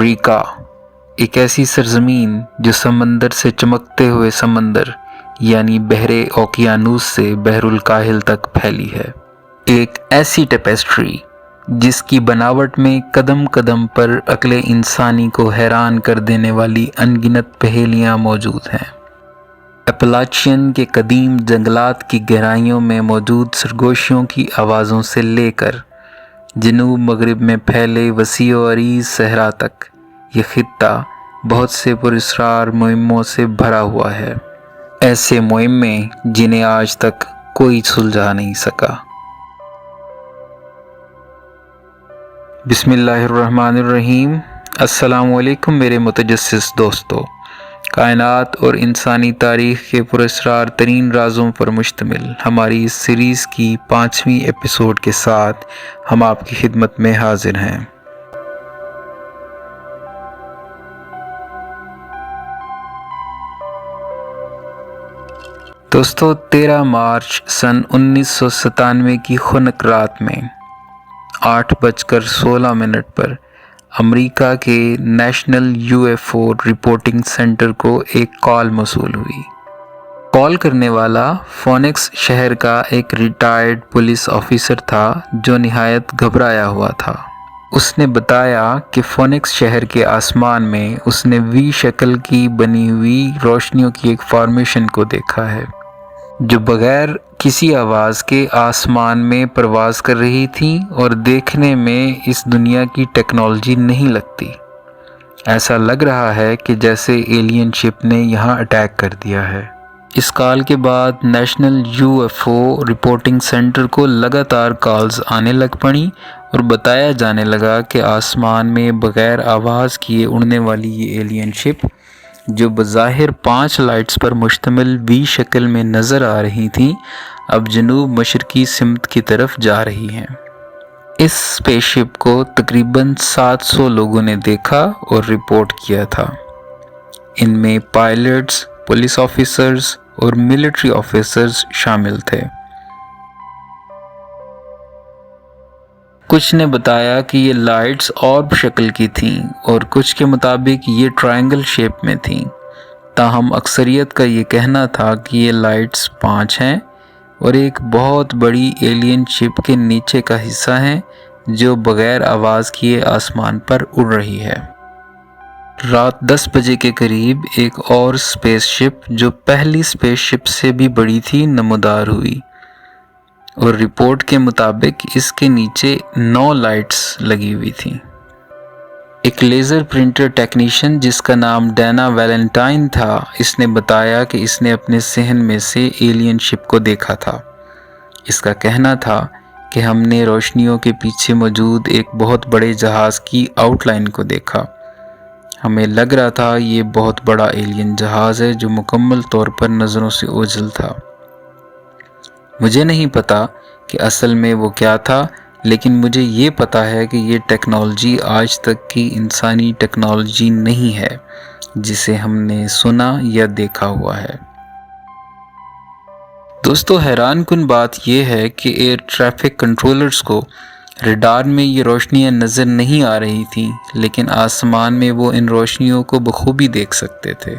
امریکہ، ایک ایسی سرزمین جو سمندر سے چمکتے ہوئے سمندر یعنی بحر اوقیانوس سے بحر الکاہل تک پھیلی ہے۔ ایک ایسی ٹیپسٹری جس کی بناوٹ میں قدم قدم پر عقل انسانی کو حیران کر دینے والی انگنت پہیلیاں موجود ہیں۔ اپلاچین کے قدیم جنگلات کی گہرائیوں میں موجود سرگوشیوں کی آوازوں سے لے کر جنوب مغرب میں پھیلے وسیع و عریض صحرا تک، یہ خطہ بہت سے پراسرار مہموں سے بھرا ہوا ہے، ایسے مہمیں جنہیں آج تک کوئی سلجھا نہیں سکا۔ بسم اللہ الرحمن الرحیم۔ السلام علیکم میرے متجسس دوستو۔ کائنات اور انسانی تاریخ کے پراسرار ترین رازوں پر مشتمل ہماری اس سیریز کی 5ویں ایپیسوڈ کے ساتھ ہم آپ کی خدمت میں حاضر ہیں۔ دوستو، 13 مارچ سن 1997 کی خنک رات میں 8:16 پر امریکہ کے نیشنل UFO رپورٹنگ سینٹر کو ایک کال موصول ہوئی۔ کال کرنے والا فونکس شہر کا ایک ریٹائرڈ پولیس آفیسر تھا جو نہایت گھبرایا ہوا تھا۔ اس نے بتایا کہ فونکس شہر کے آسمان میں اس نے وی شکل کی بنی ہوئی روشنیوں کی ایک فارمیشن کو دیکھا ہے جو بغیر کسی آواز کے آسمان میں پرواز کر رہی تھی اور دیکھنے میں اس دنیا کی ٹیکنالوجی نہیں لگتی۔ ایسا لگ رہا ہے کہ جیسے ایلین شپ نے یہاں اٹیک کر دیا ہے۔ اس کال کے بعد نیشنل UFO رپورٹنگ سینٹر کو لگاتار کالز آنے لگ پڑیں اور بتایا جانے لگا کہ آسمان میں بغیر آواز کیے اڑنے والی یہ ایلین شپ جو بظاہر 5 لائٹس پر مشتمل وی شکل میں نظر آ رہی تھیں، اب جنوب مشرقی سمت کی طرف جا رہی ہیں۔ اس اسپیس شپ کو تقریباً 700 لوگوں نے دیکھا اور رپورٹ کیا تھا۔ ان میں پائلٹس، پولیس آفیسرز اور ملٹری آفیسرز شامل تھے۔ کچھ نے بتایا کہ یہ لائٹس آرب شکل کی تھیں اور کچھ کے مطابق یہ ٹرائنگل شیپ میں تھیں، تاہم اکثریت کا یہ کہنا تھا کہ یہ لائٹس 5 ہیں اور ایک بہت بڑی ایلین شپ کے نیچے کا حصہ ہے جو بغیر آواز کیے آسمان پر اڑ رہی ہے۔ رات 10 بجے کے قریب ایک اور اسپیس شپ جو پہلی اسپیس شپ سے بھی بڑی تھی نمودار ہوئی اور رپورٹ کے مطابق اس کے نیچے 9 لائٹس لگی ہوئی تھیں۔ ایک لیزر پرنٹر ٹیکنیشین جس کا نام ڈینا ویلنٹائن تھا، اس نے بتایا کہ اس نے اپنے صحن میں سے ایلین شپ کو دیکھا تھا۔ اس کا کہنا تھا کہ ہم نے روشنیوں کے پیچھے موجود ایک بہت بڑے جہاز کی آؤٹ لائن کو دیکھا۔ ہمیں لگ رہا تھا یہ بہت بڑا ایلین جہاز ہے جو مکمل طور پر نظروں سے اوجھل تھا۔ مجھے نہیں پتا کہ اصل میں وہ کیا تھا، لیکن مجھے یہ پتا ہے کہ یہ ٹیکنالوجی آج تک کی انسانی ٹیکنالوجی نہیں ہے جسے ہم نے سنا یا دیکھا ہوا ہے۔ دوستو، حیران کن بات یہ ہے کہ ایئر ٹریفک کنٹرولرز کو ریڈار میں یہ روشنیاں نظر نہیں آ رہی تھیں، لیکن آسمان میں وہ ان روشنیوں کو بخوبی دیکھ سکتے تھے۔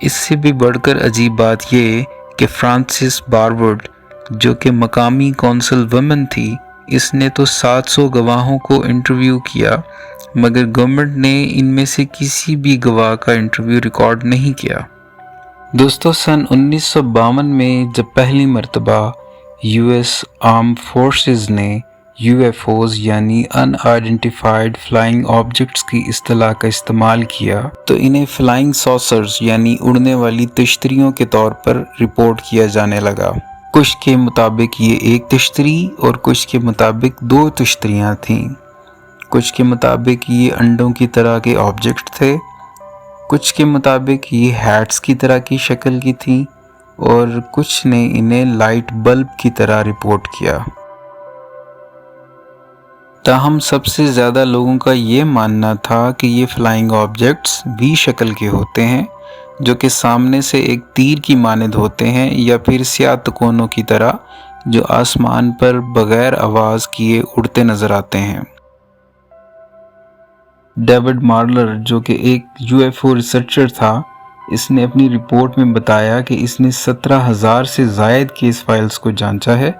اس سے بھی بڑھ کر عجیب بات یہ کہ فرانسس بارورڈ جو کہ مقامی کونسل وومن تھی، اس نے تو 700 گواہوں کو انٹرویو کیا، مگر گورنمنٹ نے ان میں سے کسی بھی گواہ کا انٹرویو ریکارڈ نہیں کیا۔ دوستو، سن 1952 میں جب پہلی مرتبہ US آرم فورسز نے UFOs یعنی ان آئیڈینٹیفائڈ فلائنگ آبجیکٹس کی اصطلاح کا استعمال کیا تو انہیں فلائنگ ساسرز یعنی اڑنے والی تشتریوں کے طور پر رپورٹ کیا جانے لگا۔ کچھ کے مطابق یہ ایک تشتری اور کچھ کے مطابق 2 تشتریاں تھیں۔ کچھ کے مطابق یہ انڈوں کی طرح کے آبجیکٹ تھے، کچھ کے مطابق یہ ہیٹس کی طرح کی شکل کی تھیں اور کچھ نے انہیں لائٹ بلب کی طرح رپورٹ کیا۔ تاہم سب سے زیادہ لوگوں کا یہ ماننا تھا کہ یہ فلائنگ آبجیکٹس وی شکل کے ہوتے ہیں جو کہ سامنے سے ایک تیر کی مانند ہوتے ہیں یا پھر سیاہ تکونوں کی طرح جو آسمان پر بغیر آواز کیے اڑتے نظر آتے ہیں۔ ڈیوڈ مارلر جو کہ ایک UFO ریسرچر تھا، اس نے اپنی رپورٹ میں بتایا کہ اس نے 17,000 سے زائد کیس فائلز کو جانچا ہے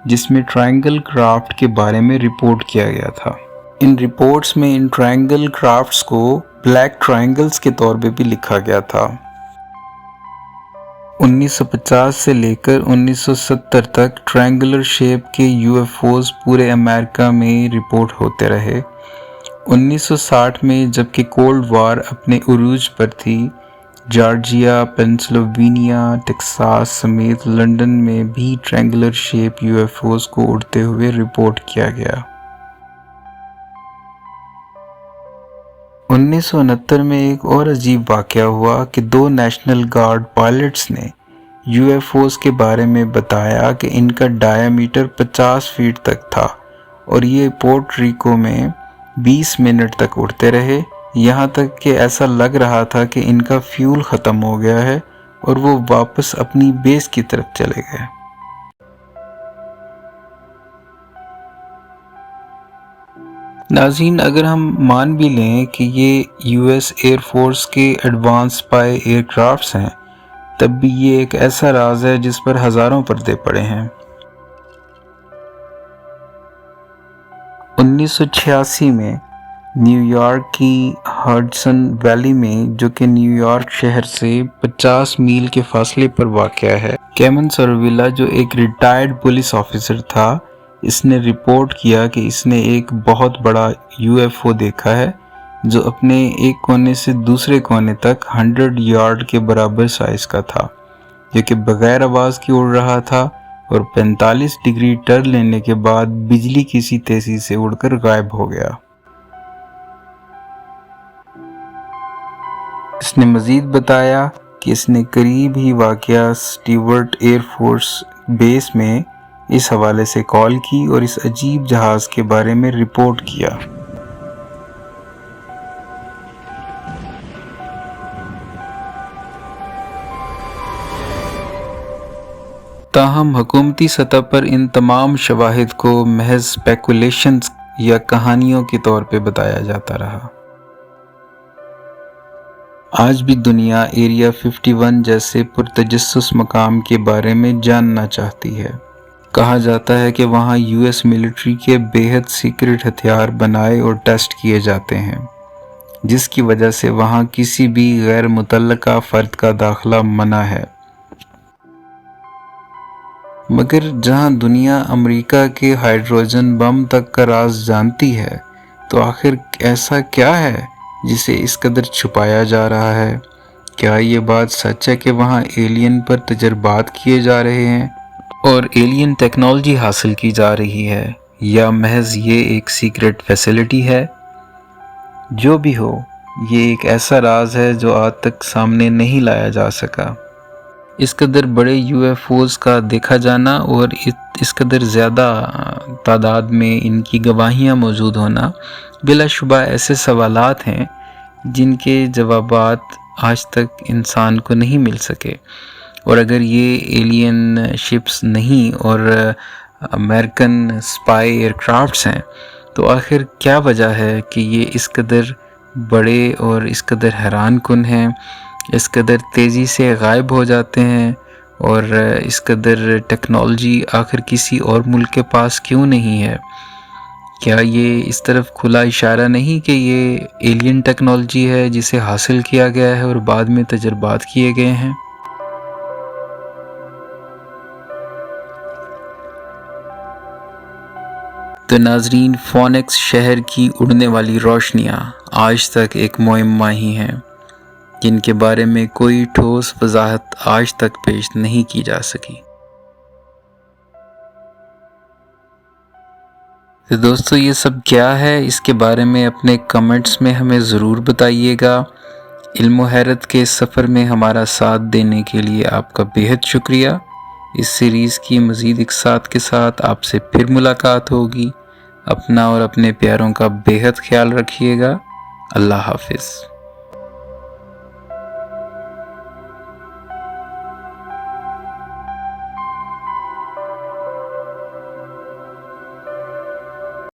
جس میں ٹرائنگل کرافٹ کے بارے میں رپورٹ کیا گیا تھا۔ ان رپورٹس میں ان ٹرائنگل کرافٹس کو بلیک ٹرائنگلز کے طور پہ بھی لکھا گیا تھا۔ 1950 سے لے کر 1970 تک ٹرائنگولر شیپ کے UFOs پورے امریکہ میں رپورٹ ہوتے رہے۔ 1960 میں جبکہ کولڈ وار اپنے عروج پر تھی، جارجیا، پینسلوینیا، ٹیکساس سمیت لندن میں بھی ٹرائنگولر شیپ UFOs کو اڑتے ہوئے رپورٹ کیا گیا۔ 1969 میں ایک اور عجیب واقعہ ہوا کہ 2 نیشنل گارڈ پائلٹس نے UFOs کے بارے میں بتایا کہ ان کا ڈایا میٹر 50 فیٹ تک تھا اور یہ پورٹو ریکو میں 20 منٹ تک اڑتے رہے، یہاں تک کہ ایسا لگ رہا تھا کہ ان کا فیول ختم ہو گیا ہے اور وہ واپس اپنی بیس کی طرف چلے گئے۔ ناظرین، اگر ہم مان بھی لیں کہ یہ US ایئر فورس کے ایڈوانس اسپائی ایئر کرافٹس ہیں، تب بھی یہ ایک ایسا راز ہے جس پر ہزاروں پردے پڑے ہیں۔ 1986 میں نیو یارک کی ہڈسن ویلی میں، جو کہ نیو یارک شہر سے 50 میل کے فاصلے پر واقع ہے، کیمن سرویلا جو ایک ریٹائرڈ پولیس آفیسر تھا، اس نے رپورٹ کیا کہ اس نے ایک بہت بڑا UFO دیکھا ہے جو اپنے ایک کونے سے دوسرے کونے تک 100 یارڈ کے برابر سائز کا تھا، جو کہ بغیر آواز کی اڑ رہا تھا اور 45 ڈگری ٹرن لینے کے بعد بجلی کی سی تیزی سے اڑ کر غائب ہو گیا۔ اس نے مزید بتایا کہ اس نے قریب ہی واقع سٹیورٹ ایئر فورس بیس میں اس حوالے سے کال کی اور اس عجیب جہاز کے بارے میں رپورٹ کیا۔ تاہم حکومتی سطح پر ان تمام شواہد کو محض اسپیکولیشنز یا کہانیوں کے طور پہ بتایا جاتا رہا۔ آج بھی دنیا ایریا 51 جیسے پرتجسس مقام کے بارے میں جاننا چاہتی ہے۔ کہا جاتا ہے کہ وہاں US ملٹری کے بے حد سیکرٹ ہتھیار بنائے اور ٹیسٹ کیے جاتے ہیں، جس کی وجہ سے وہاں کسی بھی غیر متعلقہ فرد کا داخلہ منع ہے۔ مگر جہاں دنیا امریکہ کے ہائیڈروجن بم تک کا راز جانتی ہے، تو آخر ایسا کیا ہے جسے اس قدر چھپایا جا رہا ہے؟ کیا یہ بات سچ ہے کہ وہاں ایلین پر تجربات کیے جا رہے ہیں اور ایلین ٹیکنالوجی حاصل کی جا رہی ہے، یا محض یہ ایک سیکرٹ فیسلٹی ہے؟ جو بھی ہو، یہ ایک ایسا راز ہے جو آج تک سامنے نہیں لایا جا سکا۔ اس قدر بڑے UFOs کا دیکھا جانا اور اس قدر زیادہ تعداد میں ان کی گواہیاں موجود ہونا بلا شبہ ایسے سوالات ہیں جن کے جوابات آج تک انسان کو نہیں مل سکے۔ اور اگر یہ ایلین شپس نہیں اور امریکن اسپائی ایئر کرافٹس ہیں، تو آخر کیا وجہ ہے کہ یہ اس قدر بڑے اور اس قدر حیران کن ہیں، اس قدر تیزی سے غائب ہو جاتے ہیں، اور اس قدر ٹیکنالوجی آخر کسی اور ملک کے پاس کیوں نہیں ہے؟ کیا یہ اس طرف کھلا اشارہ نہیں کہ یہ ایلین ٹیکنالوجی ہے جسے حاصل کیا گیا ہے اور بعد میں تجربات کیے گئے ہیں؟ تو ناظرین، فونکس شہر کی اڑنے والی روشنیاں آج تک ایک معمہ ہی ہیں جن کے بارے میں کوئی ٹھوس وضاحت آج تک پیش نہیں کی جا سکی۔ تو دوستو، یہ سب کیا ہے، اس کے بارے میں اپنے کمنٹس میں ہمیں ضرور بتائیے گا۔ علم و حیرت کے سفر میں ہمارا ساتھ دینے کے لیے آپ کا بے حد شکریہ۔ اس سیریز کی مزید اقساط کے ساتھ آپ سے پھر ملاقات ہوگی۔ اپنا اور اپنے پیاروں کا بے حد خیال رکھیے گا۔ اللہ حافظ۔